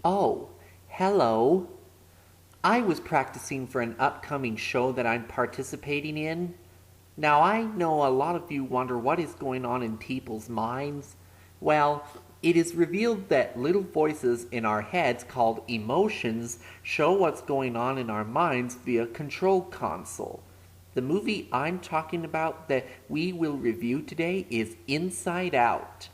Oh, hello. I was practicing for an upcoming show that I'm participating in. Now, I know a lot of you wonder what is going on in people's minds. Well, it is revealed that little voices in our heads called emotions show what's going on in our minds via control console. The movie I'm talking about that we will review today is Inside Out.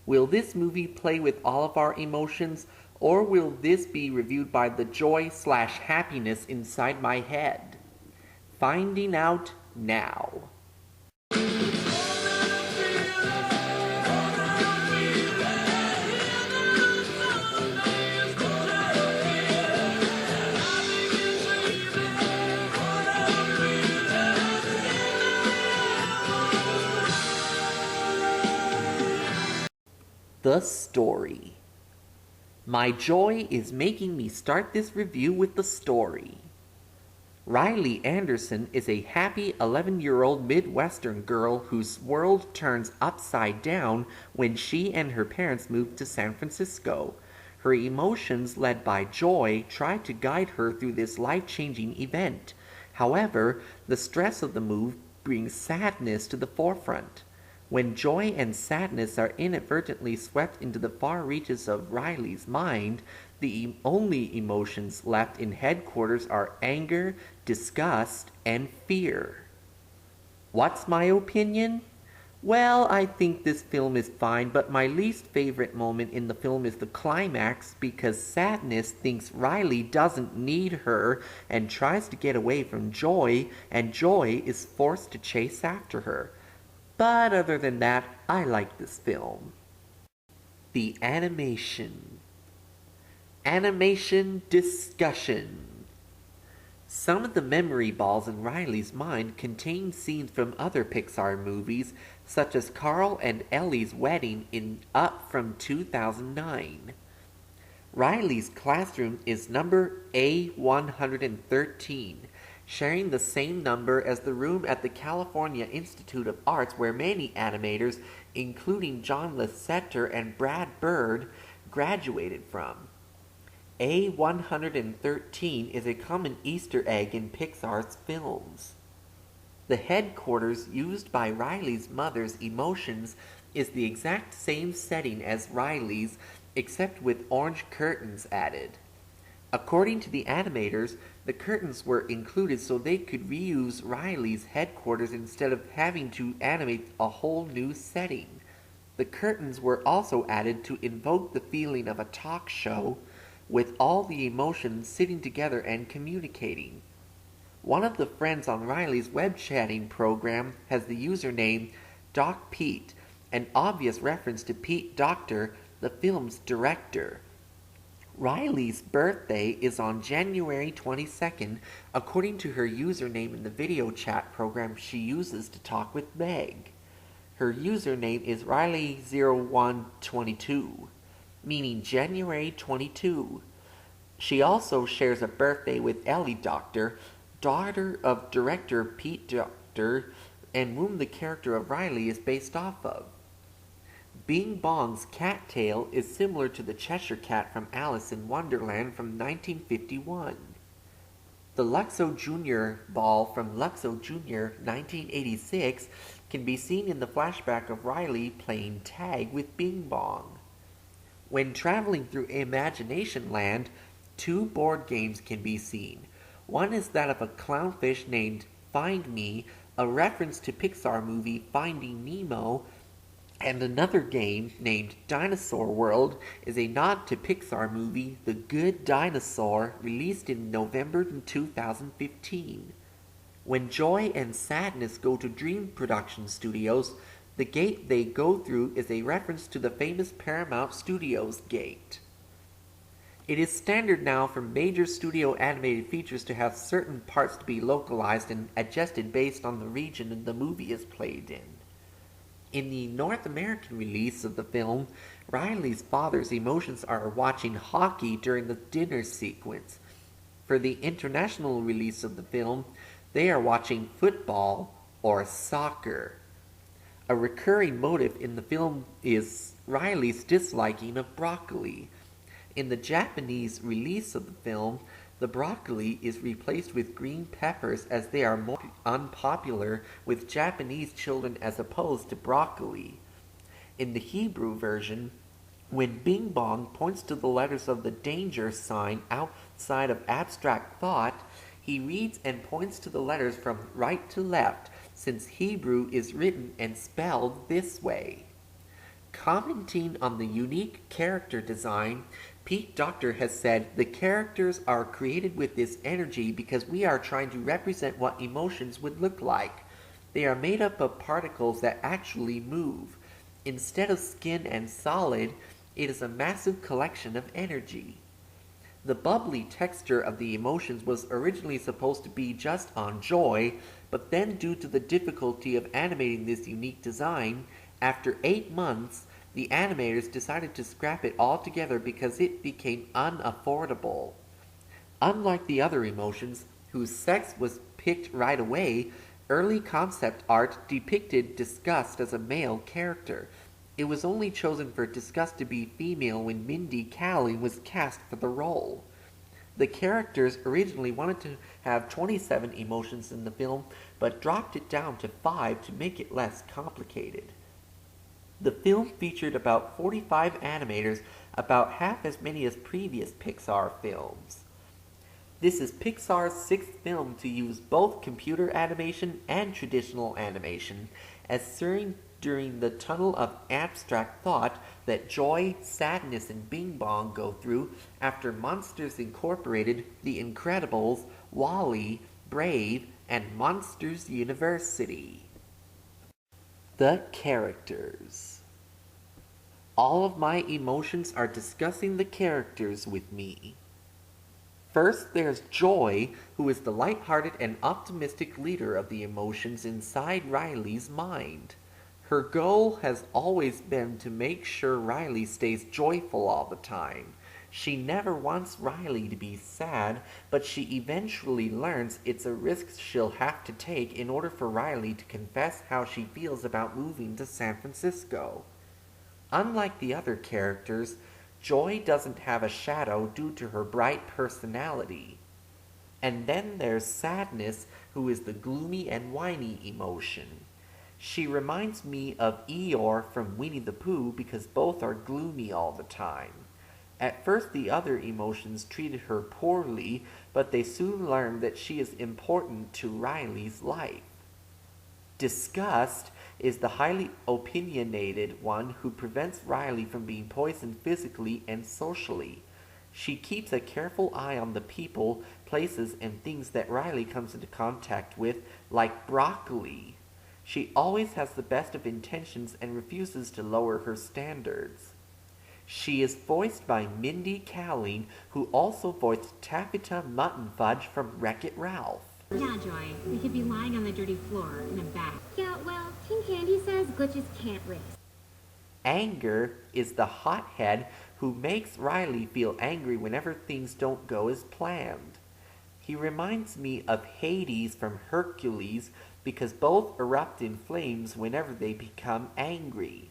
Will this movie play with all of our emotions, or will this be reviewed by the joy/happiness inside my head? Finding out now. The story. My joy is making me start this review with the story. Riley Anderson is a happy 11-year-old Midwestern girl whose world turns upside down when she and her parents move to San Francisco. Her emotions, led by joy, try to guide her through this life-changing event. However, the stress of the move brings sadness to the forefront. When joy and sadness are inadvertently swept into the far reaches of Riley's mind, the only emotions left in headquarters are anger, disgust, and fear. What's my opinion? Well, I think this film is fine, but my least favorite moment in the film is the climax because sadness thinks Riley doesn't need her and tries to get away from joy, and joy is forced to chase after her. But other than that, I like this film. The animation. Animation discussion. Some of the memory balls in Riley's mind contain scenes from other Pixar movies, such as Carl and Ellie's wedding in Up from 2009. Riley's classroom is number A113, sharing the same number as the room at the California Institute of Arts where many animators, including John Lasseter and Brad Bird, graduated from. A113 is a common Easter egg in Pixar's films. The headquarters used by Riley's mother's emotions is the exact same setting as Riley's, except with orange curtains added. According to the animators, the curtains were included so they could reuse Riley's headquarters instead of having to animate a whole new setting. The curtains were also added to invoke the feeling of a talk show with all the emotions sitting together and communicating. One of the friends on Riley's web chatting program has the username Doc Pete, an obvious reference to Pete Docter, the film's director. Riley's birthday is on January 22nd, according to her username in the video chat program she uses to talk with Meg. Her username is Riley0122, meaning January 22. She also shares a birthday with Ellie Docter, daughter of director Pete Docter, and whom the character of Riley is based off of. Bing Bong's cat tail is similar to the Cheshire Cat from Alice in Wonderland from 1951. The Luxo Jr. ball from Luxo Jr. 1986 can be seen in the flashback of Riley playing tag with Bing Bong. When traveling through Imagination Land, two board games can be seen. One is that of a clownfish named Find Me, a reference to Pixar movie Finding Nemo, and another game named Dinosaur World is a nod to Pixar movie The Good Dinosaur, released in November 2015. When joy and sadness go to Dream Production Studios, the gate they go through is a reference to the famous Paramount Studios gate. It is standard now for major studio animated features to have certain parts to be localized and adjusted based on the region the movie is played in. In the North American release of the film, Riley's father's emotions are watching hockey during the dinner sequence. For the international release of the film, they are watching football or soccer. A recurring motive in the film is Riley's disliking of broccoli. In the Japanese release of the film, the broccoli is replaced with green peppers as they are more unpopular with Japanese children as opposed to broccoli. In the Hebrew version, when Bing Bong points to the letters of the danger sign outside of abstract thought, he reads and points to the letters from right to left, since Hebrew is written and spelled this way. Commenting on the unique character design, Pete Docter has said, "The characters are created with this energy because we are trying to represent what emotions would look like. They are made up of particles that actually move. Instead of skin and solid, it is a massive collection of energy." The bubbly texture of the emotions was originally supposed to be just on Joy, but then due to the difficulty of animating this unique design, after 8 months, the animators decided to scrap it altogether because it became unaffordable. Unlike the other emotions, whose sex was picked right away, early concept art depicted Disgust as a male character. It was only chosen for Disgust to be female when Mindy Kaling was cast for the role. The characters originally wanted to have 27 emotions in the film, but dropped it down to 5 to make it less complicated. The film featured about 45 animators, about half as many as previous Pixar films. This is Pixar's 6th film to use both computer animation and traditional animation, as seen during the tunnel of abstract thought that Joy, Sadness, and Bing Bong go through after Monsters Incorporated, The Incredibles, WALL-E, Brave, and Monsters University. The characters. All of my emotions are discussing the characters with me. First, there's Joy, who is the lighthearted and optimistic leader of the emotions inside Riley's mind. Her goal has always been to make sure Riley stays joyful all the time. She never wants Riley to be sad, but she eventually learns it's a risk she'll have to take in order for Riley to confess how she feels about moving to San Francisco. Unlike the other characters, Joy doesn't have a shadow due to her bright personality. And then there's Sadness, who is the gloomy and whiny emotion. She reminds me of Eeyore from Winnie the Pooh because both are gloomy all the time. At first the other emotions treated her poorly, but they soon learned that she is important to Riley's life. Disgust is the highly opinionated one who prevents Riley from being poisoned physically and socially. She keeps a careful eye on the people, places, and things that Riley comes into contact with, like broccoli. She always has the best of intentions and refuses to lower her standards. She is voiced by Mindy Kaling, who also voiced Taffeta Mutton Fudge from Wreck-It Ralph. Yeah, Joy, we could be lying on the dirty floor in a bath. Yeah, well, Tin Candy says glitches can't race. Anger is the hothead who makes Riley feel angry whenever things don't go as planned. He reminds me of Hades from Hercules because both erupt in flames whenever they become angry.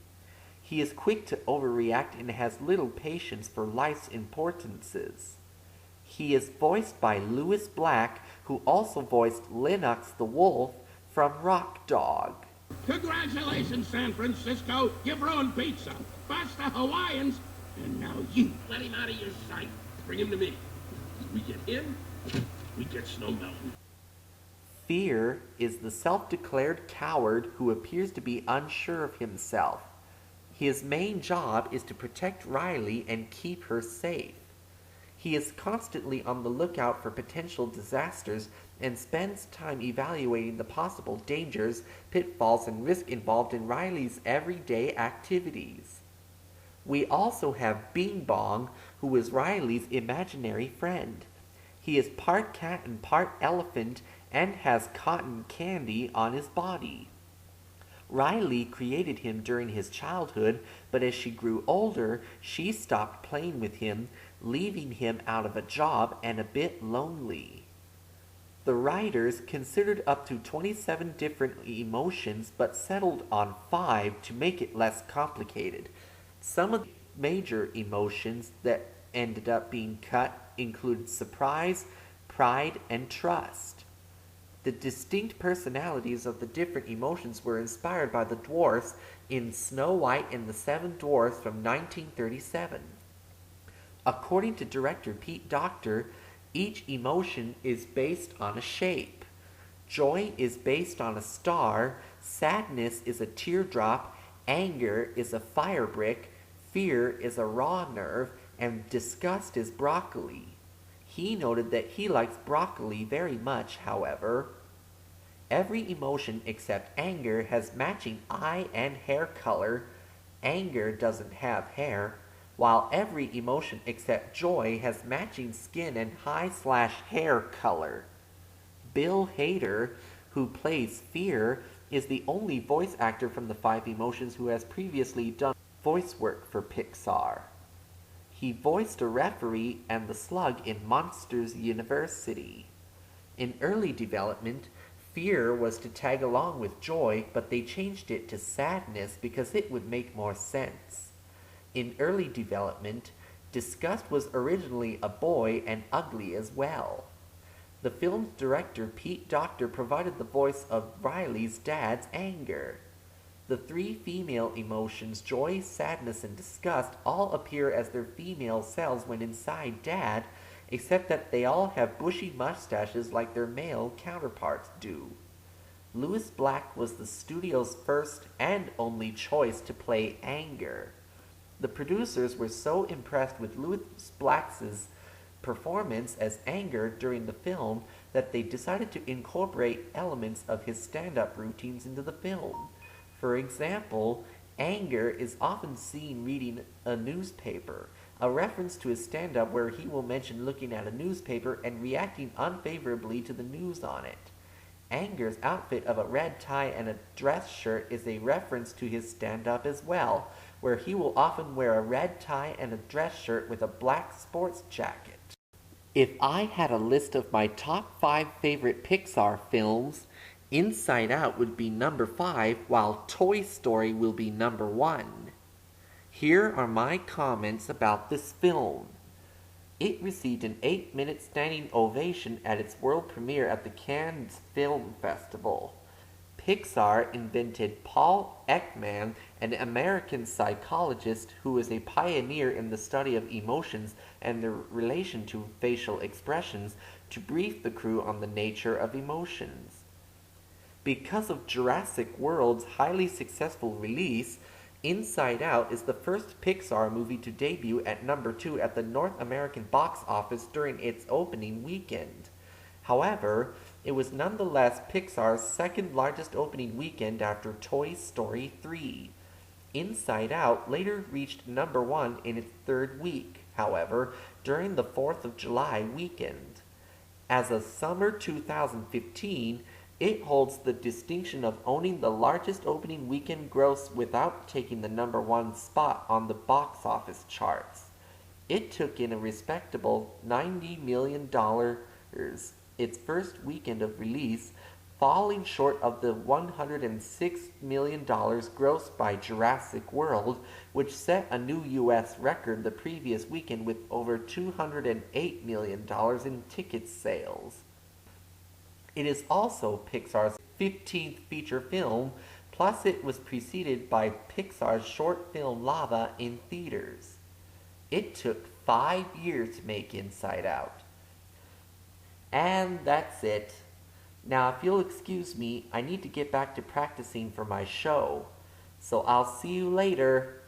He is quick to overreact and has little patience for life's importances. He is voiced by Lewis Black, who also voiced Lennox the Wolf from Rock Dog. Congratulations, San Francisco. You've ruined pizza. Bust the Hawaiians. And now you let him out of your sight. Bring him to me. We get him, we get Snow Mountain. Fear is the self-declared coward who appears to be unsure of himself. His main job is to protect Riley and keep her safe. He is constantly on the lookout for potential disasters and spends time evaluating the possible dangers, pitfalls, and risk involved in Riley's everyday activities. We also have Bing Bong, who is Riley's imaginary friend. He is part cat and part elephant and has cotton candy on his body. Riley created him during his childhood, but as she grew older, she stopped playing with him, leaving him out of a job and a bit lonely. The writers considered up to 27 different emotions, but settled on 5 to make it less complicated. Some of the major emotions that ended up being cut included surprise, pride, and trust. The distinct personalities of the different emotions were inspired by the dwarfs in Snow White and the Seven Dwarfs from 1937. According to director Pete Docter, each emotion is based on a shape. Joy is based on a star, sadness is a teardrop, anger is a fire brick, fear is a raw nerve, and disgust is broccoli. He noted that he likes broccoli very much, however. Every emotion except anger has matching eye and hair color. Anger doesn't have hair, while every emotion except joy has matching skin and high/hair color. Bill Hader, who plays Fear, is the only voice actor from the 5 emotions who has previously done voice work for Pixar. He voiced a referee and the Slug in Monsters University. In early development, Fear was to tag along with Joy, but they changed it to Sadness because it would make more sense. In early development, Disgust was originally a boy and ugly as well. The film's director, Pete Docter, provided the voice of Riley's dad's anger. The 3 female emotions, joy, sadness, and disgust, all appear as their female selves when inside Dad, except that they all have bushy mustaches like their male counterparts do. Louis Black was the studio's first and only choice to play Anger. The producers were so impressed with Louis Black's performance as Anger during the film that they decided to incorporate elements of his stand-up routines into the film. For example, Anger is often seen reading a newspaper, a reference to his stand-up where he will mention looking at a newspaper and reacting unfavorably to the news on it. Anger's outfit of a red tie and a dress shirt is a reference to his stand-up as well, where he will often wear a red tie and a dress shirt with a black sports jacket. If I had a list of my top 5 favorite Pixar films, Inside Out would be number 5, while Toy Story will be number 1. Here are my comments about this film. It received an 8-minute standing ovation at its world premiere at the Cannes Film Festival. Pixar invented Paul Ekman, an American psychologist who is a pioneer in the study of emotions and their relation to facial expressions, to brief the crew on the nature of emotions. Because of Jurassic World's highly successful release, Inside Out is the first Pixar movie to debut at number 2 at the North American box office during its opening weekend. However, it was nonetheless Pixar's second largest opening weekend after Toy Story 3. Inside Out later reached number 1 in its 3rd week, however, during the 4th of July weekend. As of summer 2015, it holds the distinction of owning the largest opening weekend gross without taking the number 1 spot on the box office charts. It took in a respectable $90 million its first weekend of release, falling short of the $106 million grossed by Jurassic World, which set a new U.S. record the previous weekend with over $208 million in ticket sales. It is also Pixar's 15th feature film, plus it was preceded by Pixar's short film Lava in theaters. It took 5 years to make Inside Out. And that's it. Now, if you'll excuse me, I need to get back to practicing for my show. So I'll see you later.